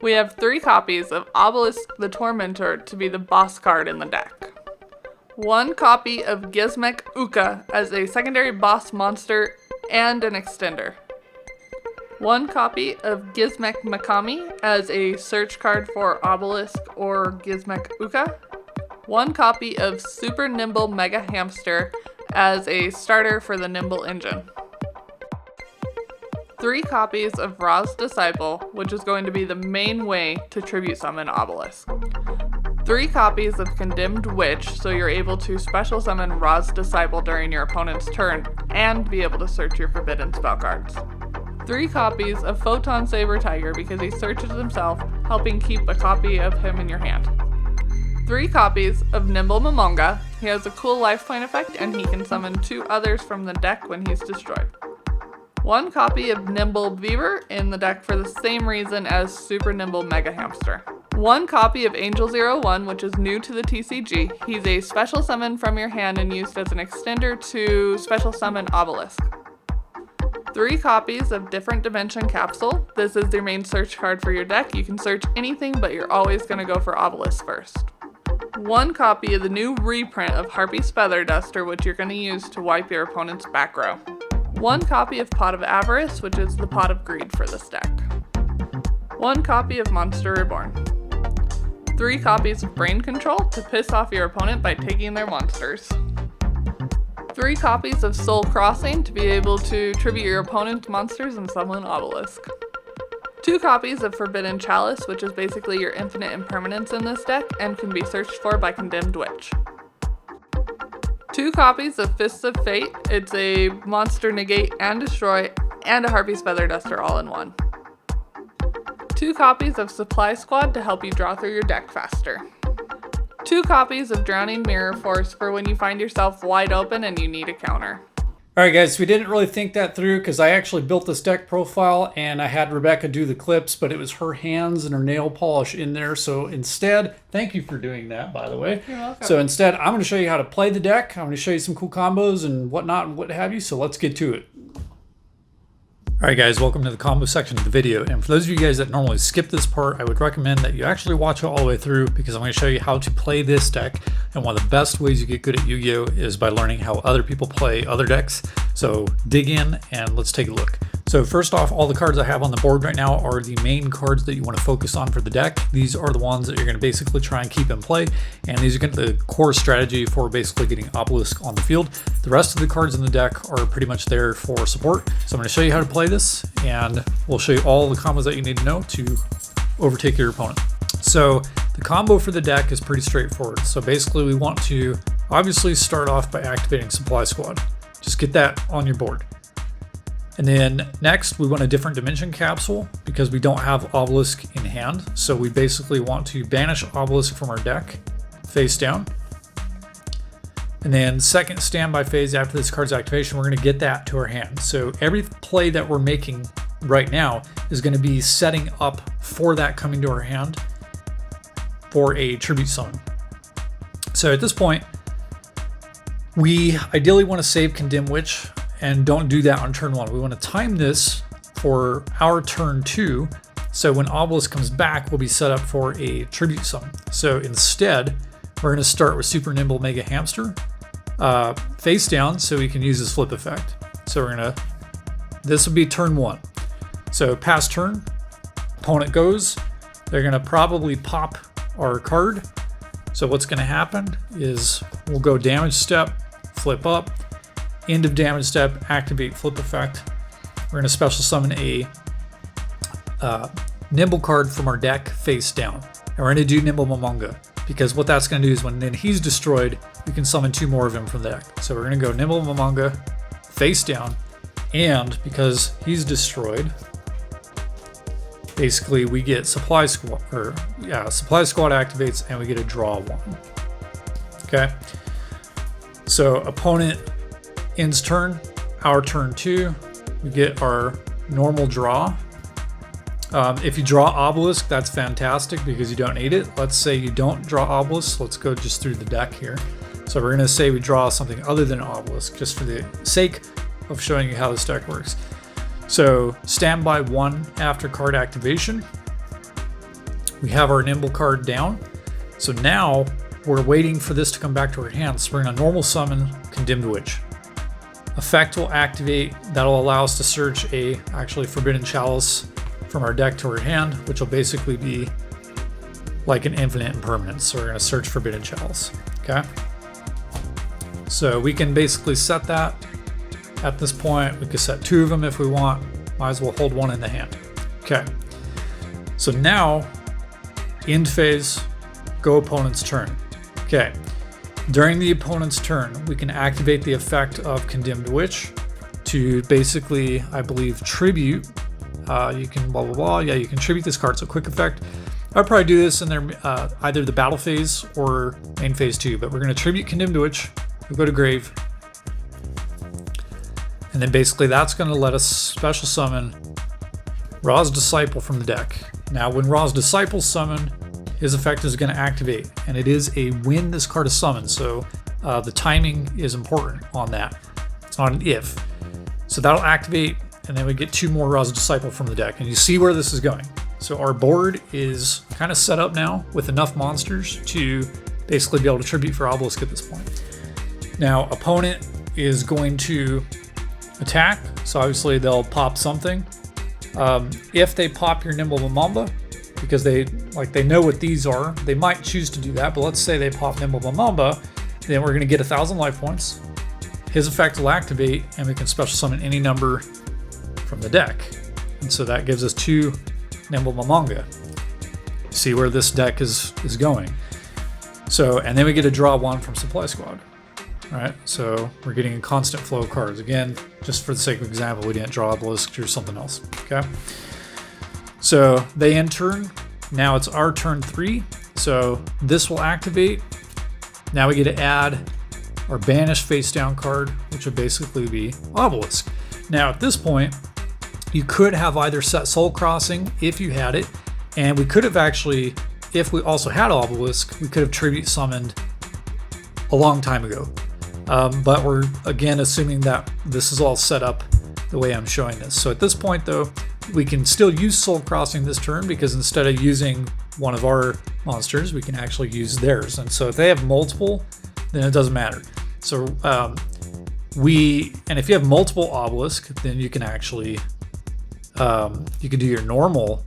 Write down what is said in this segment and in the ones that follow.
We have 3 copies of Obelisk the Tormentor to be the boss card in the deck. 1 copy of Gizmek Uka as a secondary boss monster and an extender. 1 copy of Gizmek Makami as a search card for Obelisk or Gizmek Uka. 1 copy of Super Nimble Mega Hamster as a starter for the Nimble engine. 3 copies of Ra's Disciple, which is going to be the main way to tribute summon Obelisk. 3 copies of Condemned Witch, so you're able to special summon Ra's Disciple during your opponent's turn and be able to search your forbidden spell cards. 3 copies of Photon Saber Tiger because he searches himself, helping keep a copy of him in your hand. 3 copies of Nimble Momonga. He has a cool life point effect and he can summon 2 others from the deck when he's destroyed. 1 copy of Nimble Beaver in the deck for the same reason as Super Nimble Mega Hamster. 1 copy of Angel 01, which is new to the TCG. He's a special summon from your hand and used as an extender to special summon Obelisk. 3 copies of Different Dimension Capsule. This is your main search card for your deck. You can search anything, but you're always going to go for Obelisk first. 1 copy of the new reprint of Harpy's Feather Duster, which you're going to use to wipe your opponent's back row. 1 copy of Pot of Avarice, which is the Pot of Greed for this deck. 1 copy of Monster Reborn. 3 copies of Brain Control to piss off your opponent by taking their monsters. 3 copies of Soul Crossing to be able to tribute your opponent's monsters and summon Obelisk. 2 copies of Forbidden Chalice, which is basically your infinite impermanence in this deck and can be searched for by Condemned Witch. 2 copies of Fists of Fate. It's a monster negate and destroy and a Harpy's Feather Duster all in one. 2 copies of Supply Squad to help you draw through your deck faster. 2 copies of Drowning Mirror Force for when you find yourself wide open and you need a counter. Alright guys, we didn't really think that through because I actually built this deck profile and I had Rebecca do the clips, but it was her hands and her nail polish in there. So instead, thank you for doing that, by the way. You're welcome. So instead, I'm going to show you how to play the deck. I'm going to show you some cool combos and whatnot and what have you. So let's get to it. Alright guys, welcome to the combo section of the video, and for those of you guys that normally skip this part, I would recommend that you actually watch it all the way through because I'm going to show you how to play this deck, and one of the best ways you get good at Yu-Gi-Oh! Is by learning how other people play other decks. So dig in and let's take a look. So first off, all the cards I have on the board right now are the main cards that you want to focus on for the deck. These are the ones that you're going to basically try and keep in play, and these are going to be the core strategy for basically getting Obelisk on the field. The rest of the cards in the deck are pretty much there for support. So I'm going to show you how to play this, and we'll show you all the combos that you need to know to overtake your opponent. So the combo for the deck is pretty straightforward. So basically we want to obviously start off by activating Supply Squad. Just get that on your board. And then next we want a Different Dimension Capsule because we don't have Obelisk in hand. So we basically want to banish Obelisk from our deck face down. And then second standby phase after this card's activation, we're going to get that to our hand. So every play that we're making right now is going to be setting up for that coming to our hand for a tribute summon. So at this point, we ideally want to save Condemned Witch and don't do that on turn 1. We want to time this for our turn 2. So when Obelisk comes back, we'll be set up for a tribute summon. So instead, we're going to start with Super Nimble Mega Hamster face down so we can use this flip effect. So this will be turn 1. So pass turn, opponent goes, they're going to probably pop our card. So what's going to happen is we'll go damage step, flip up, end of damage step, activate flip effect. We're going to special summon a Nimble card from our deck face down. And we're going to do Nimble Momonga because what that's going to do is when then he's destroyed, you can summon 2 more of him from the deck. So we're going to go Nimble Momonga face down, and because he's destroyed, basically we get Supply Squad, Supply Squad activates and we get a draw 1. Okay. So opponent ends turn, our turn 2, we get our normal draw. If you draw Obelisk, that's fantastic because you don't need it. Let's say you don't draw Obelisk. Let's go just through the deck here. So we're going to say we draw something other than Obelisk just for the sake of showing you how this deck works. So standby 1 after card activation. we have our nimble card down. So now we're waiting for this to come back to our hand. So we're going to normal summon Condemned Witch. Effect will activate. That'll allow us to search a actually Forbidden Chalice from our deck to our hand, which will basically be like an infinite impermanence. So we're going to search Forbidden Chalice. Okay. So we can basically set that at this point. We could set 2 of them if we want. Might as well hold 1 in the hand. Okay. So now, end phase, go opponent's turn. Okay. During the opponent's turn, we can activate the effect of Condemned Witch to basically, I believe, tribute. You can blah, blah, blah. Yeah, you can tribute this card. So quick effect. I'll probably do this in their either the battle phase or main phase 2, but we're going to tribute Condemned Witch. We'll go to grave. And then basically that's going to let us special summon Ra's Disciple from the deck. Now when Ra's Disciple summon, his effect is going to activate, and it is a when this card is summoned, so the timing is important on that. It's not an if. So that'll activate, and then we get 2 more Ra's Disciple from the deck, and you see where this is going. So our board is kind of set up now with enough monsters to basically be able to tribute for Obelisk at this point. Now opponent is going to attack, so obviously they'll pop something. If they pop your Nimble Mamamba, because they know what these are, they might choose to do that, but let's say they pop Nimble Mamamba, then we're going to get 1,000 life points. His effect will activate, and we can special summon any number from the deck. And so that gives us 2 Nimble Mamanga. See where this deck is going. So, and then we get to draw 1 from Supply Squad. Right, so we're getting a constant flow of cards. Again, just for the sake of example, we didn't draw Obelisk or something else. Okay. So they end turn. Now it's our turn 3. So this will activate. Now we get to add our banish face down card, which would basically be Obelisk. Now at this point, you could have either set Soul Crossing if you had it, and we could have actually, if we also had Obelisk, we could have tribute summoned a long time ago. But we're again assuming that this is all set up the way I'm showing this. So at this point though, we can still use Soul Crossing this turn, because instead of using one of our monsters, we can actually use theirs. And so if they have multiple, then it doesn't matter. So if you have multiple Obelisk, then you can actually you can do your normal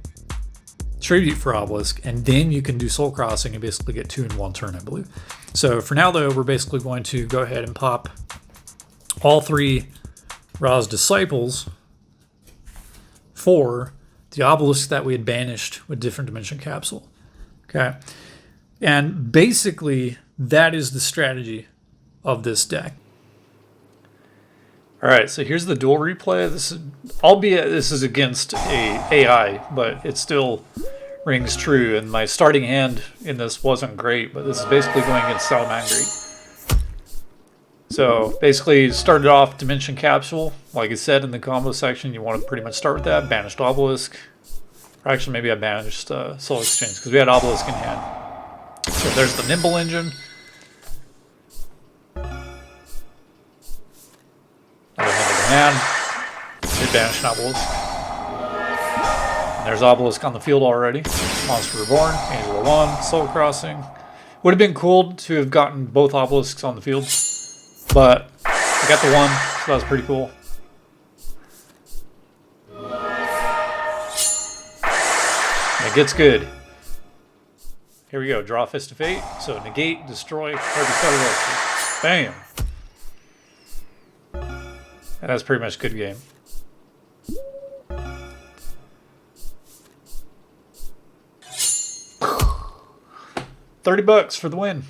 tribute for Obelisk, and then you can do Soul Crossing and basically get 2 in 1 turn, I believe. So for now though, we're basically going to go ahead and pop all 3 Ra's Disciples for the Obelisk that we had banished with Different Dimension Capsule. Okay. And basically that is the strategy of this deck. All right, so here's the duel replay. This is, albeit this is against a AI, but it still rings true. And my starting hand in this wasn't great, but this is basically going against Salamangreat. So basically, started off Dimension Capsule. Like I said in the combo section, you want to pretty much start with that. Banished Obelisk. Or actually, maybe I banished Soul Exchange, because we had Obelisk in hand. So there's the Nimble Engine. And they banish an Obelisk. And there's Obelisk on the field already. Monster Reborn, Angel of 1, Soul Crossing. Would have been cool to have gotten both Obelisks on the field, but I got the one, so that was pretty cool. And it gets good. Here we go, draw Fist of Fate. So negate, destroy, Harvey. Bam! And that's pretty much a good game. $30 for the win.